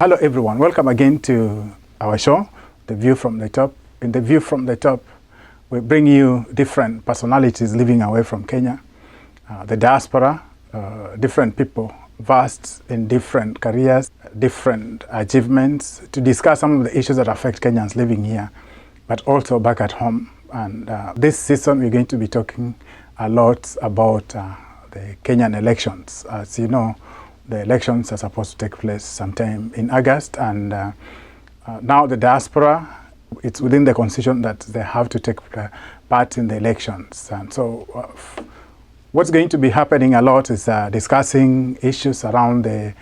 Hello everyone, welcome again to our show, The View from the Top. In The View from the Top, we bring you different personalities living away from Kenya, the diaspora, different people, vast in different careers, different achievements, to discuss some of the issues that affect Kenyans living here, but also back at home. And this season we're going to be talking a lot about the Kenyan elections. As you know, the elections are supposed to take place sometime in August, and now the diaspora, it's within the constitution that they have to take part in the elections. And so what's going to be happening a lot is discussing issues around the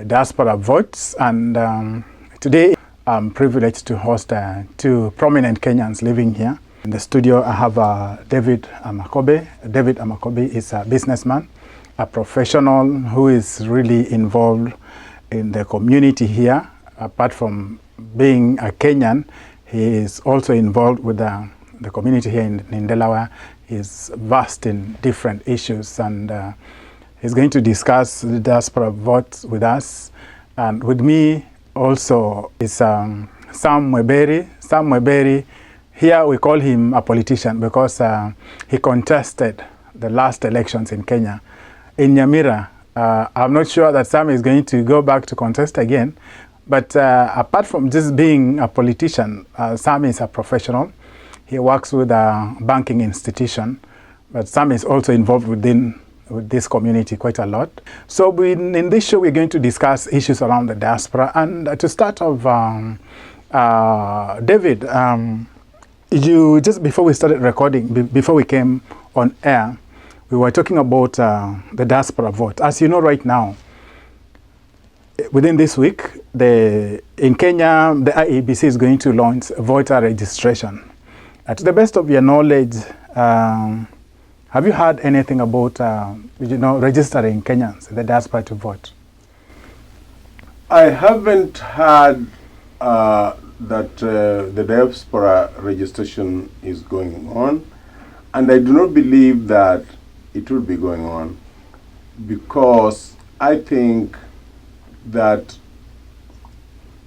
diaspora votes. And today I'm privileged to host two prominent Kenyans living here. In the studio I have David Amakobe. David Amakobe is a businessman, a professional who is really involved in the community here. Apart from being a Kenyan, he is also involved with the community here in Delaware. He's vast in different issues, and he's going to discuss the diaspora votes with us. And with me also is Sam Mweberi. Sam Mweberi, here we call him a politician because he contested the last elections in Kenya. In Nyamira, I'm not sure that Sam is going to go back to contest again, but apart from just being a politician, Sam is a professional. He works with a banking institution, but Sam is also involved with this community quite a lot. So in this show, we're going to discuss issues around the diaspora. And to start off, David, you just before we started recording, before we came on air, we were talking about the diaspora vote. As you know right now, within this week, in Kenya, the IEBC is going to launch voter registration. To the best of your knowledge, have you heard anything about registering Kenyans, the diaspora, to vote? I haven't heard that the diaspora registration is going on, and I do not believe that it will be going on, because I think that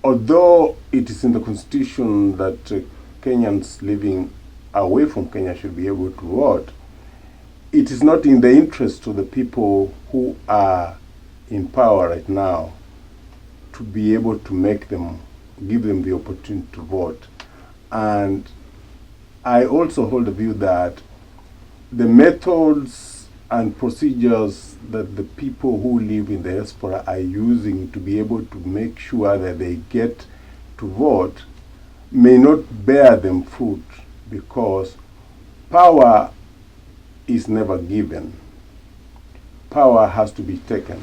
although it is in the constitution that Kenyans living away from Kenya should be able to vote, it is not in the interest of the people who are in power right now to be able to give them the opportunity to vote. And I also hold the view that the methods and procedures that the people who live in the diaspora are using to be able to make sure that they get to vote may not bear them fruit, because power is never given. Power has to be taken.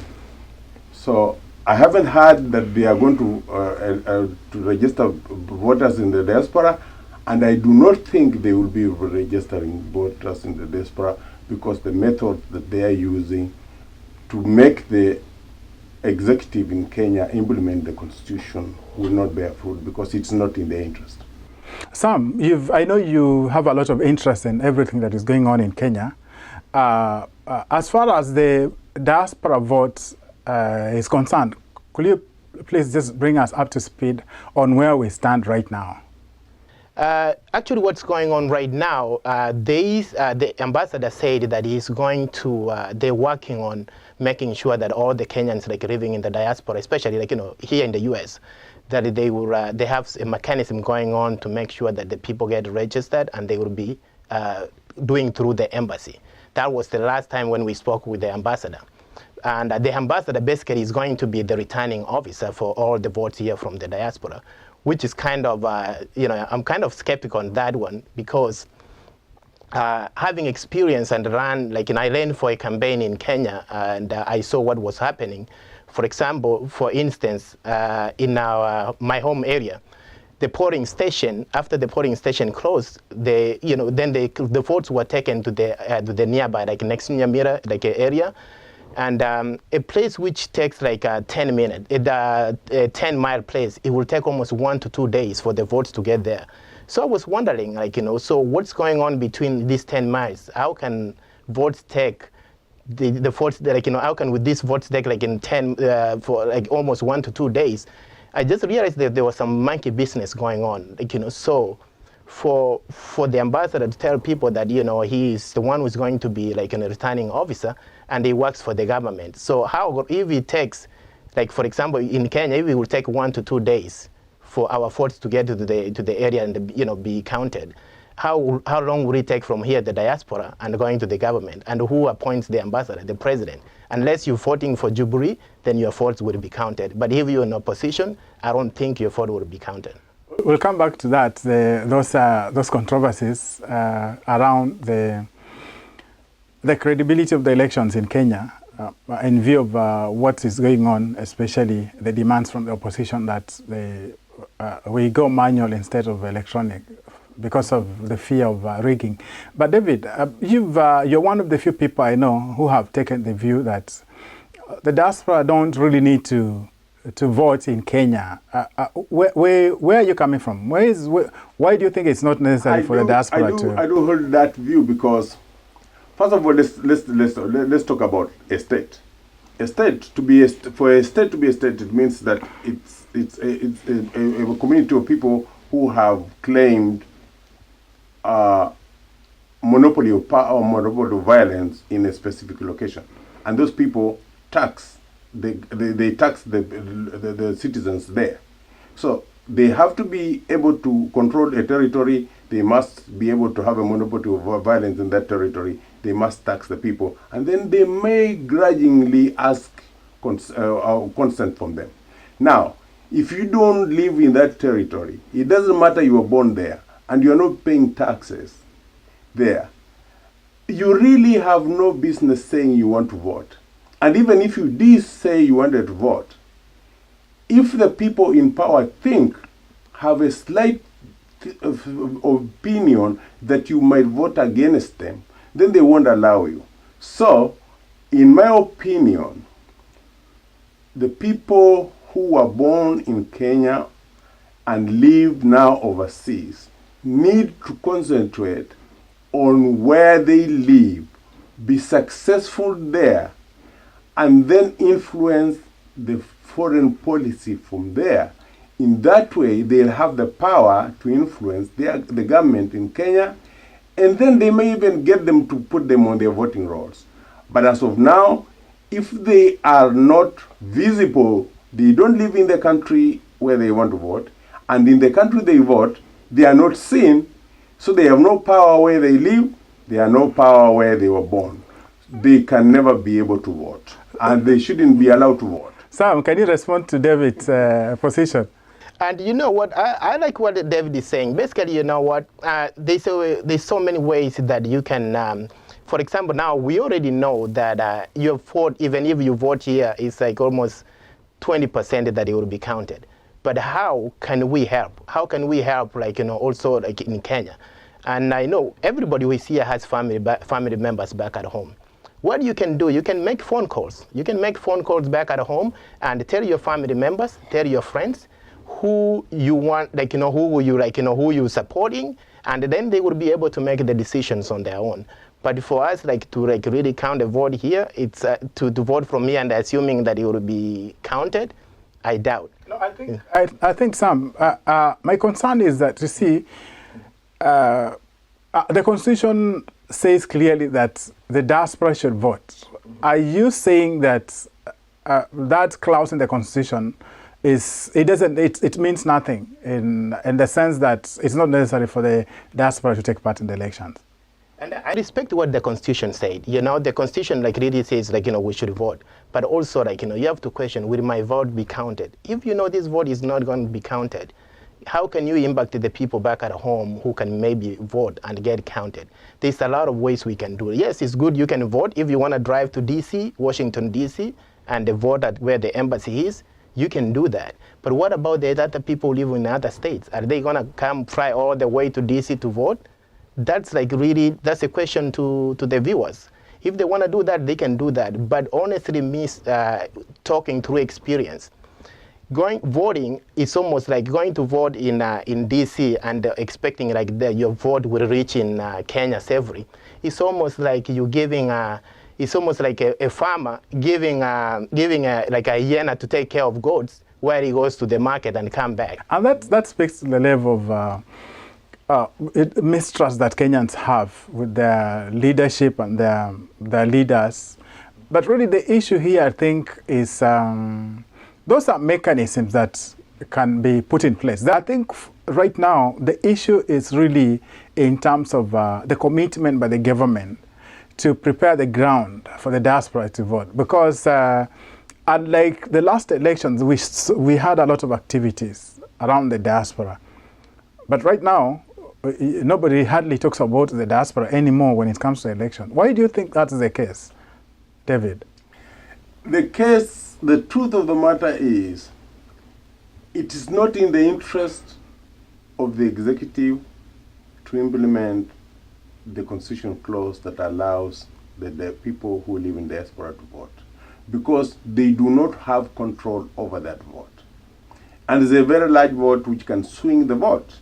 So I haven't heard that they are going to register voters in the diaspora, and I do not think they will be registering voters in the diaspora, because the method that they are using to make the executive in Kenya implement the constitution will not bear fruit, because it's not in their interest. Sam, I know you have a lot of interest in everything that is going on in Kenya. As far as the diaspora vote is concerned, could you please just bring us up to speed on where we stand right now? Actually, what's going on right now, the ambassador said that he's going to, they're working on making sure that all the Kenyans living in the diaspora, especially here in the US, that they have a mechanism going on to make sure that the people get registered, and they will be doing through the embassy. That was the last time when we spoke with the ambassador. And the ambassador basically is going to be the returning officer for all the votes here from the diaspora, which is kind of, I'm kind of skeptical on that one, because having experience and I ran for a campaign in Kenya, and I saw what was happening. For example, for instance, in my home area, the polling station, after the polling station closed, then the votes were taken to the nearby, next Nyamira, area. And a place which takes 10 minutes, a 10-mile place, it will take almost 1 to 2 days for the votes to get there. So I was wondering, so what's going on between these 10 miles? How can votes take the votes, like, how can with these votes take like in 10, for like almost 1 to 2 days? I just realized that there was some monkey business going on, like, so for the ambassador to tell people that, he's the one who's going to be like a returning officer and he works for the government. So how, if it takes, like, for example, in Kenya, if it will take 1 to 2 days for our votes to get to the area and, be counted, how long will it take from here, the diaspora, and going to the government? And who appoints the ambassador? The president. Unless you're voting for Jubilee, then your votes will be counted. But if you're in opposition, I don't think your vote will be counted. We'll come back to that, those controversies around the credibility of the elections in Kenya, in view of what is going on, especially the demands from the opposition that we go manual instead of electronic, because of the fear of rigging. But David, you're one of the few people I know who have taken the view that the diaspora don't really need to vote in Kenya. Where are you coming from? Why do you think it's not necessary for the diaspora to? I do hold that view because, first of all, let's talk about a state. A state for a state to be a state, it means that it's a community of people who have claimed monopoly of power or monopoly of violence in a specific location, and those people tax. They tax the citizens there. So they have to be able to control a territory. They must be able to have a monopoly of violence in that territory. They must tax the people, and then they may grudgingly ask consent from them. Now, if you don't live in that territory, it doesn't matter you were born there and you're not paying taxes there, you really have no business saying you want to vote. And even if you did say you wanted to vote, if the people in power have a slight opinion that you might vote against them, then they won't allow you. So, in my opinion, the people who were born in Kenya and live now overseas need to concentrate on where they live, be successful there, and then influence the foreign policy from there. In that way, they'll have the power to influence the government in Kenya, and then they may even get them to put them on their voting rolls. But as of now, if they are not visible, they don't live in the country where they want to vote, and in the country they vote, they are not seen, so they have no power where they live, they have no power where they were born. They can never be able to vote, and they shouldn't be allowed to vote. Sam, can you respond to David's position? And you know what, I like what David is saying. Basically, you know what, there's so many ways that you can, for example, now we already know that your vote, even if you vote here, is like almost 20% that it will be counted. But how can we help? How can we help, like, also like in Kenya? And I know everybody who is here has family members back at home. What you can do, you can make phone calls. You can make phone calls back at home and tell your family members, tell your friends who you want, like, who you're supporting, and then they will be able to make the decisions on their own. But for us, like, to like really count a vote here, it's to vote from here and assuming that it will be counted, I doubt. No, I think Sam, my concern is that, you see, the Constitution says clearly that the diaspora should vote. Are you saying that that clause in the Constitution it means nothing in the sense that it's not necessary for the diaspora to take part in the elections? And I respect what the Constitution said. The Constitution like really says like, we should vote. But also like, you have to question, will my vote be counted? If this vote is not going to be counted, how can you impact the people back at home who can maybe vote and get counted? There's a lot of ways we can do it. Yes, it's good you can vote. If you want to drive to DC, Washington, DC, and vote at where the embassy is, you can do that. But what about the other people who live in other states? Are they going to come fly all the way to DC to vote? That's like really, that's a question to the viewers. If they want to do that, they can do that. But honestly, talking through experience, voting is almost like going to vote in DC and expecting like your vote will reach in Kenya safely. It's almost like you're giving it's almost like a farmer giving like a hyena to take care of goats, where he goes to the market and come back. And that speaks to the level of mistrust that Kenyans have with their leadership and their leaders. But really the issue here, I think, is those are mechanisms that can be put in place. I think right now the issue is really in terms of the commitment by the government to prepare the ground for the diaspora to vote. Because unlike the last elections, we had a lot of activities around the diaspora. But right now, nobody hardly talks about the diaspora anymore when it comes to election. Why do you think that's the case, David? The truth of the matter is, it is not in the interest of the executive to implement the constitutional clause that allows the people who live in diaspora to vote, because they do not have control over that vote. And there's a very large vote which can swing the vote.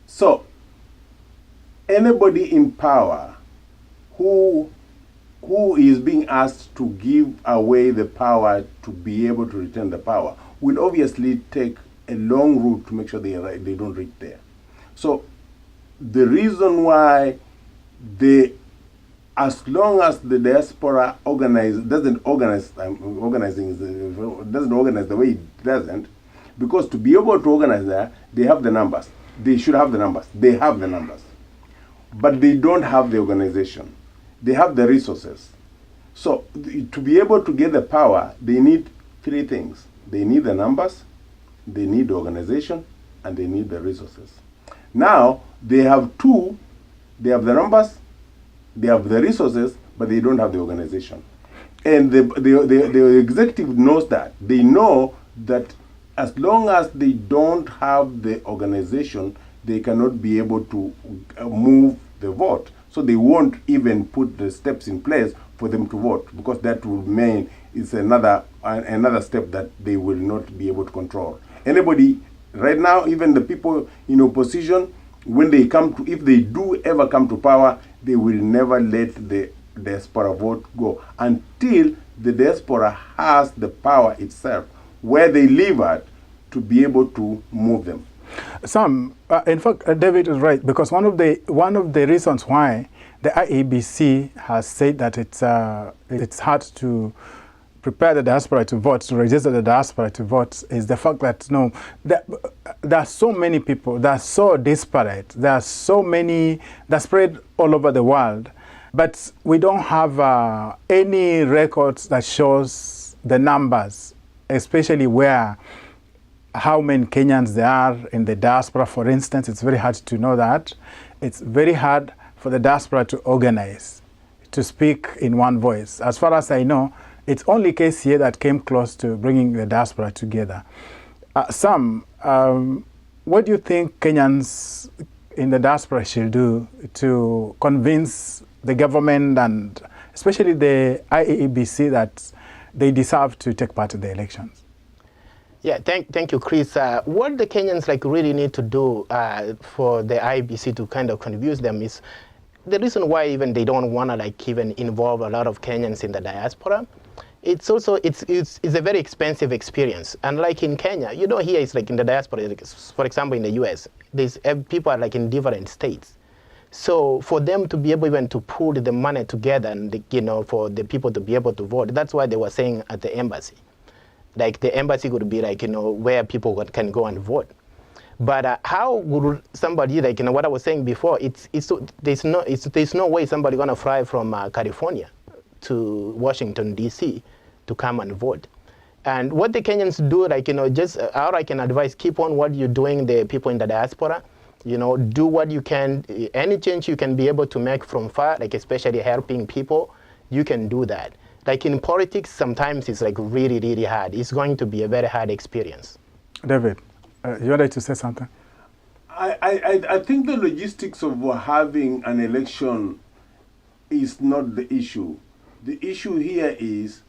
So, anybody in power who is being asked to give away the power to be able to retain the power will obviously take a long route to make sure they don't reach there. So, the reason why as long as the diaspora doesn't organize the way it doesn't, because to be able to organize there, they have the numbers. They should have the numbers. They have the numbers. But they don't have the organization. They have the resources. So to be able to get the power, they need three things. They need the numbers, they need the organization, and they need the resources. Now, they have two. They have the numbers, they have the resources, but they don't have the organization. And the executive knows that. They know that as long as they don't have the organization, they cannot be able to move the vote. So they won't even put the steps in place for them to vote, because that will mean it's another step that they will not be able to control. Anybody, right now, even the people in opposition, when they if they do ever come to power, they will never let the diaspora vote go until the diaspora has the power itself, where they live at, to be able to move them. In fact, David is right, because one of the reasons why the IEBC has said that it's hard to prepare the diaspora to vote, to register the diaspora to vote, is the fact that there are so many people, they are so disparate, there are so many, they're spread all over the world, but we don't have any records that shows the numbers, especially how many Kenyans there are in the diaspora. For instance, it's very hard to know that. It's very hard for the diaspora to organize, to speak in one voice. As far as I know, it's only KCA that came close to bringing the diaspora together. What do you think Kenyans in the diaspora should do to convince the government and especially the IEBC that they deserve to take part in the elections? Yeah, thank you, Chris. What the Kenyans really need to do for the IEBC to kind of convince them is the reason why even they don't want to even involve a lot of Kenyans in the diaspora. It's also it's a very expensive experience, and like in Kenya, here it's in the diaspora. For example, in the US, people are in different states. So for them to be able even to pull the money together and for the people to be able to vote, that's why they were saying at the embassy. The embassy could be where people can go and vote. But how would somebody what I was saying before? There's no way somebody gonna fly from California to Washington D.C. to come and vote. And what the Kenyans do, just how I can advise, keep on what you're doing. The people in the diaspora, do what you can. Any change you can be able to make from far, especially helping people, you can do that. In politics, sometimes it's really, really hard. It's going to be a very hard experience. David, you wanted to say something? I think the logistics of having an election is not the issue. The issue here is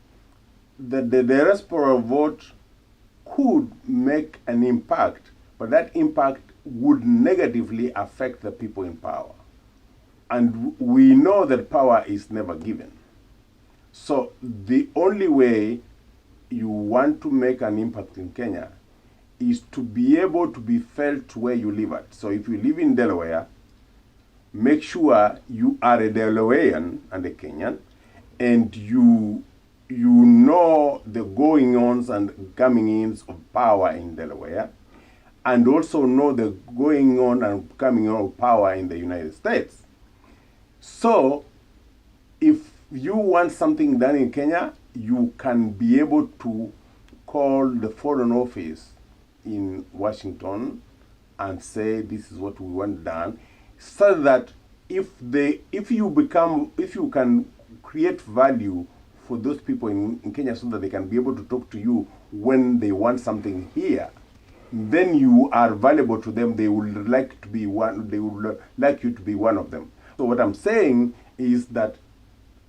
that the diaspora vote could make an impact, but that impact would negatively affect the people in power. And we know that power is never given. So the only way you want to make an impact in Kenya is to be able to be felt where you live at. So if you live in Delaware, make sure you are a Delawarean and a Kenyan, and you know the going-ons and coming-ins of power in Delaware, and also know the going on and coming on of power in the United States. So if you want something done in Kenya, you can be able to call the Foreign Office in Washington and say this is what we want done, so that if you can create value for those people in Kenya, so that they can be able to talk to you when they want something here, then you are valuable to them. They would like to be one. They would like you to be one of them. So what I'm saying is that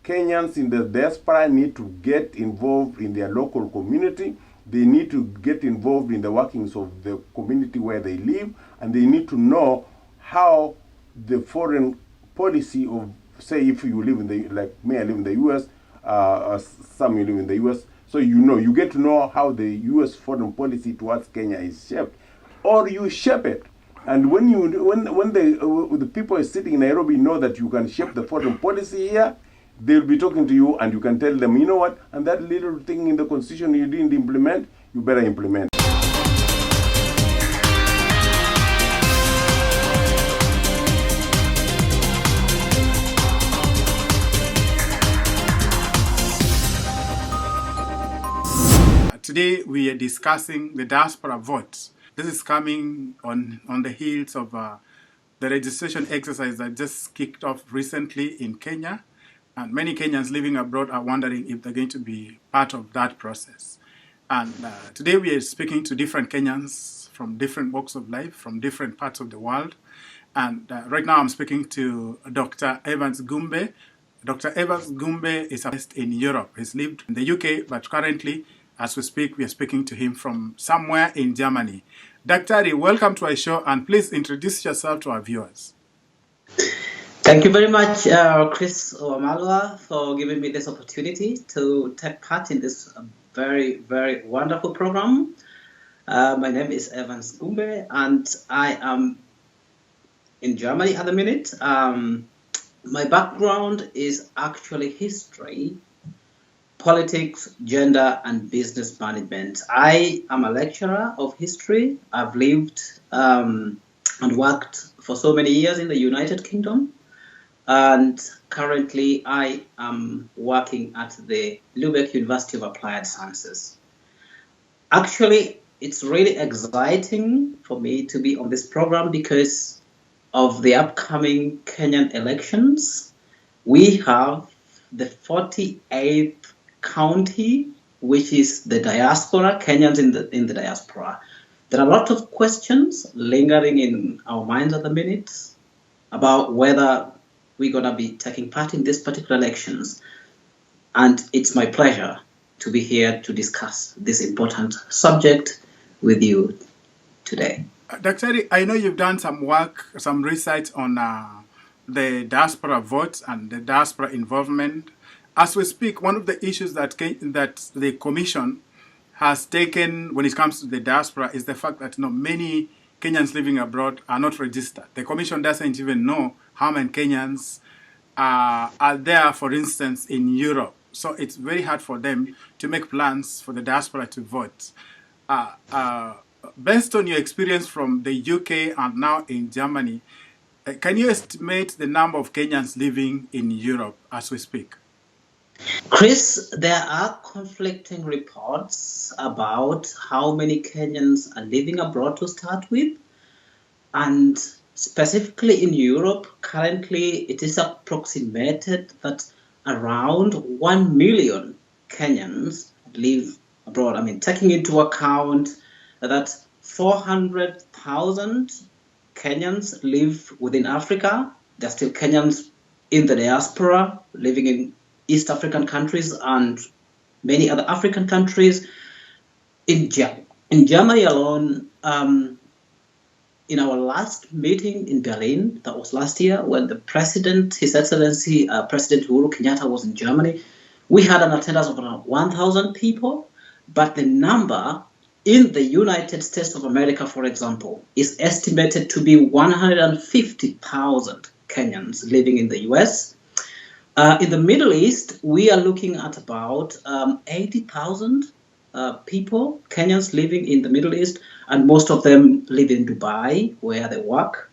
Kenyans in the diaspora need to get involved in their local community. They need to get involved in the workings of the community where they live, and they need to know how the foreign policy of, say, if you live in the, like me, I live in the U.S., some you live in the U.S., so you get to know how the U.S. foreign policy towards Kenya is shaped, or you shape it. And when the people sitting in Nairobi know that you can shape the foreign policy here, they'll be talking to you, and you can tell them, you know what, and that little thing in the constitution you didn't implement, you better implement. Today we are discussing the diaspora vote. This is coming on the heels of the registration exercise that just kicked off recently in Kenya. And many Kenyans living abroad are wondering if they're going to be part of that process. And today we are speaking to different Kenyans from different walks of life, from different parts of the world. And right now I'm speaking to Dr. Evans Gumbe. Dr. Evans Gumbe is based in Europe. He's lived in the UK, but currently, as we speak, we are speaking to him from somewhere in Germany. Dr. welcome to our show, and please introduce yourself to our viewers. Thank you very much, Chris Omalwa, for giving me this opportunity to take part in this very, very wonderful program. My name is Evans Gumbe, and I am in Germany at the minute. My background is actually history, politics, gender, and business management. I am a lecturer of history. I've lived and worked for so many years in the United Kingdom. And currently I am working at the Lübeck University of Applied Sciences. Actually, it's really exciting for me to be on this program because of the upcoming Kenyan elections. We have the 48th county, which is the diaspora, Kenyans in the diaspora. There are a lot of questions lingering in our minds at the minute about whether we're going to be taking part in these particular elections. And it's my pleasure to be here to discuss this important subject with you today. Dr. I know you've done some work, some research on the diaspora votes and the diaspora involvement. As we speak, one of the issues that the Commission has taken when it comes to the diaspora is the fact that many Kenyans living abroad are not registered. The Commission doesn't even know how many Kenyans are there, for instance, in Europe. So it's very hard for them to make plans for the diaspora to vote. Based on your experience from the UK and now in Germany, can you estimate the number of Kenyans living in Europe as we speak? Chris, there are conflicting reports about how many Kenyans are living abroad to start with. And specifically in Europe, currently it is approximated that around 1 million Kenyans live abroad. I mean, taking into account that 400,000 Kenyans live within Africa. There are still Kenyans in the diaspora living in East African countries and many other African countries. In Germany alone, in our last meeting in Berlin, that was last year, when the President, His Excellency President Uhuru Kenyatta was in Germany, We had an attendance of around 1,000 people, but the number in the United States of America, for example, is estimated to be 150,000 Kenyans living in the US. In the Middle East, we are looking at about 80,000 people, Kenyans living in the Middle East, and most of them live in Dubai, where they work.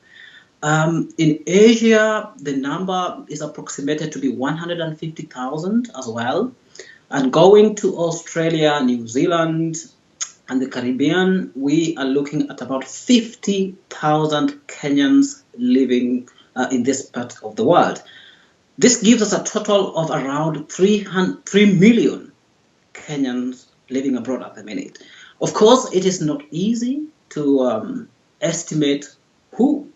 In Asia, the number is approximated to be 150,000 as well. And going to Australia, New Zealand, and the Caribbean, we are looking at about 50,000 Kenyans living in this part of the world. This gives us a total of around 3 million Kenyans living abroad at the minute. Of course, it is not easy to estimate who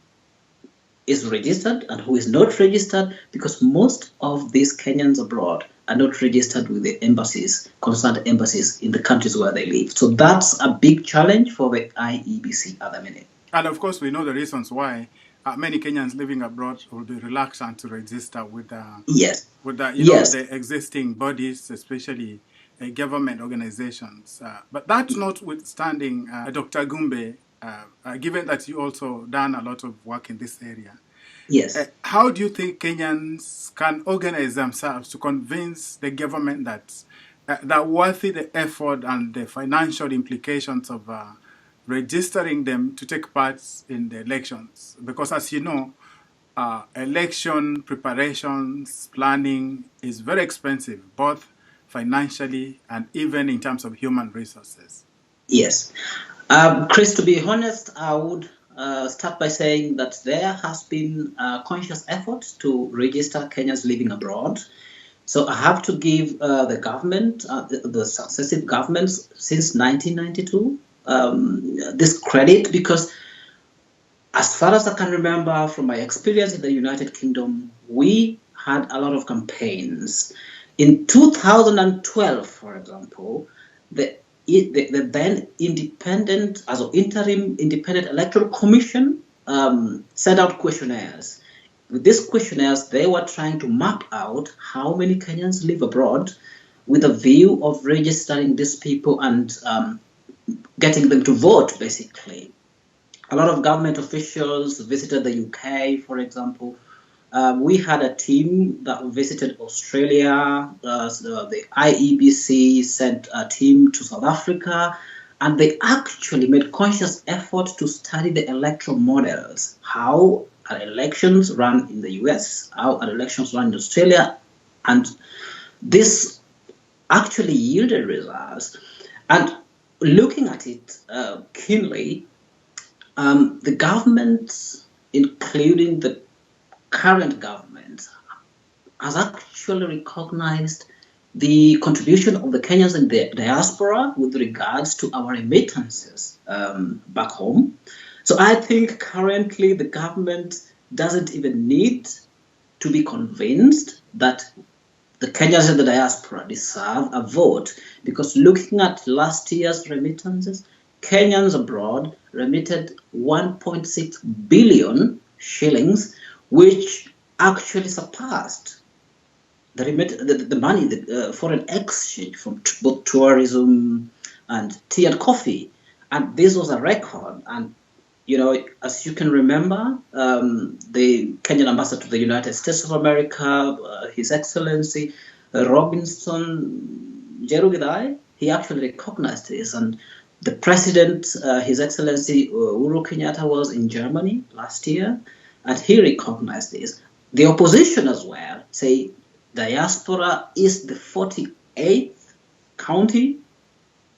is registered and who is not registered, because most of these Kenyans abroad are not registered with the embassies, concerned embassies in the countries where they live. So that's a big challenge for the IEBC at the minute. And of course, we know the reasons why many Kenyans living abroad will be reluctant to register with Yes. with the, Yes. the existing bodies, especially government organizations. But that notwithstanding, Dr. Gumbe, given that you also done a lot of work in this area, Yes. how do you think Kenyans can organize themselves to convince the government that that worthy the effort and the financial implications of registering them to take part in the elections? Because as you know, election preparations, planning is very expensive, both financially and even in terms of human resources. Yes. Chris, to be honest, I would start by saying that there has been a conscious effort to register Kenyans living abroad. So I have to give the government, the successive governments since 1992, this credit, because as far as I can remember from my experience in the United Kingdom, we had a lot of campaigns. In 2012, for example, the then independent, interim independent electoral commission sent out questionnaires. With these questionnaires, they were trying to map out how many Kenyans live abroad, with a view of registering these people and getting them to vote, basically. A lot of government officials visited the UK, for example. We had a team that visited Australia. So the IEBC sent a team to South Africa, and they actually made conscious effort to study the electoral models. How are elections run in the US? How are elections run in Australia? And this actually yielded results. And looking at it keenly, the government, including the current government, has actually recognized the contribution of the Kenyans in the diaspora with regards to our remittances back home. So I think currently the government doesn't even need to be convinced that the Kenyans in the diaspora deserve a vote, because looking at last year's remittances, Kenyans abroad remitted 1.6 billion shillings, which actually surpassed the money, the foreign exchange from both tourism and tea and coffee. And this was a record. And, as you can remember, the Kenyan ambassador to the United States of America, His Excellency Robinson Jerugidai, he actually recognized this. And the president, His Excellency Uhuru Kenyatta, was in Germany last year, and he recognized this. The opposition as well say diaspora is the 48th county,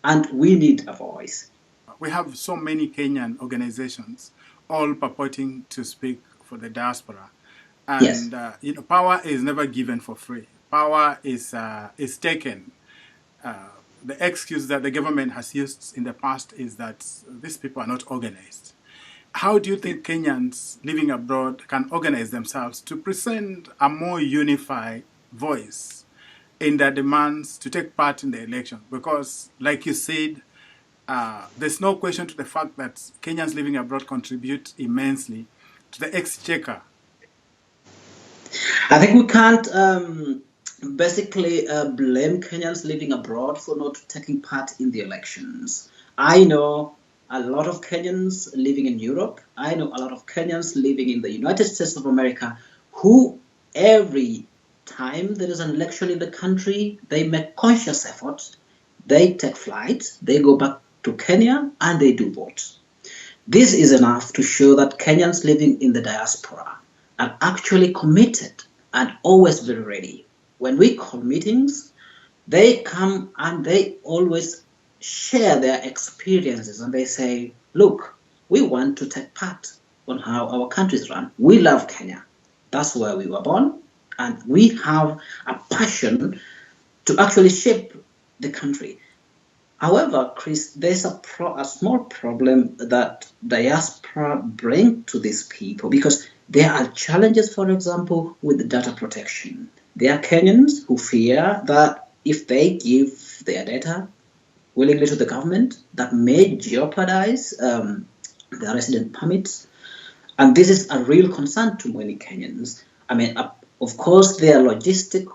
and we need a voice. We have so many Kenyan organizations all purporting to speak for the diaspora. And Yes. Power is never given for free. Power is taken. The excuse that the government has used in the past is that these people are not organized. How do you think Kenyans living abroad can organize themselves to present a more unified voice in their demands to take part in the election? Because, like you said, there's no question to the fact that Kenyans living abroad contribute immensely to the exchequer. I think we can't basically blame Kenyans living abroad for not taking part in the elections. I know a lot of Kenyans living in Europe. I know a lot of Kenyans living in the United States of America who every time there is an election in the country, they make conscious efforts. They take flights, they go back to Kenya and they do vote. This is enough to show that Kenyans living in the diaspora are actually committed and always very ready. When we call meetings, they come and they always share their experiences and they say, look, we want to take part on how our country is run. We love Kenya. That's where we were born. And we have a passion to actually shape the country. However, Chris, there's a small problem that diaspora bring to these people because there are challenges, for example, with the data protection. There are Kenyans who fear that if they give their data willingly to the government, that may jeopardize their resident permits. And this is a real concern to many Kenyans. I mean, of course, there are logistical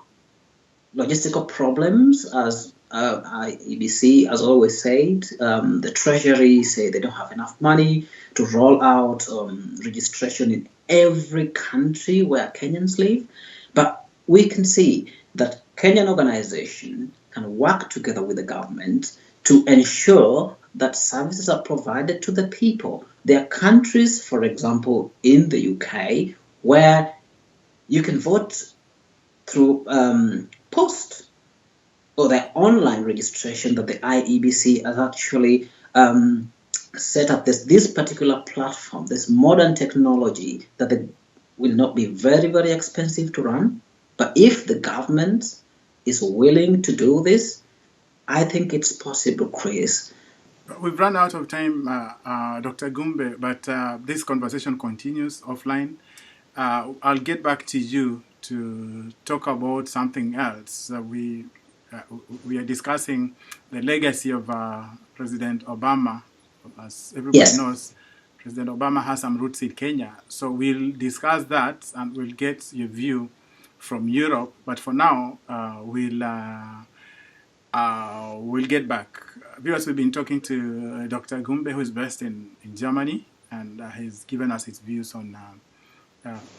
problems, as IEBC has always said. The Treasury say they don't have enough money to roll out registration in every country where Kenyans live. But we can see that Kenyan organizations can work together with the government to ensure that services are provided to the people. There are countries, for example, in the UK, where you can vote through post or the online registration that the IEBC has actually set up this particular platform, this modern technology that will not be very, very expensive to run. But if the government is willing to do this, I think it's possible, Chris. We've run out of time, Dr. Gumbe, but this conversation continues offline. I'll get back to you to talk about something else. We are discussing the legacy of President Obama. As everybody knows, President Obama has some roots in Kenya. So we'll discuss that and we'll get your view from Europe. But for now, we'll get back. Viewers, we've been talking to Dr. Gumbe, who is based in Germany, and he's given us his views on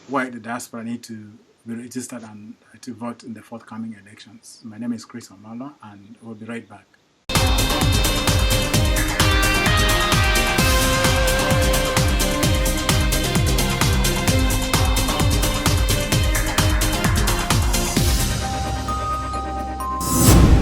why the diaspora need to be registered and to vote in the forthcoming elections. My name is Chris Omala, and we'll be right back.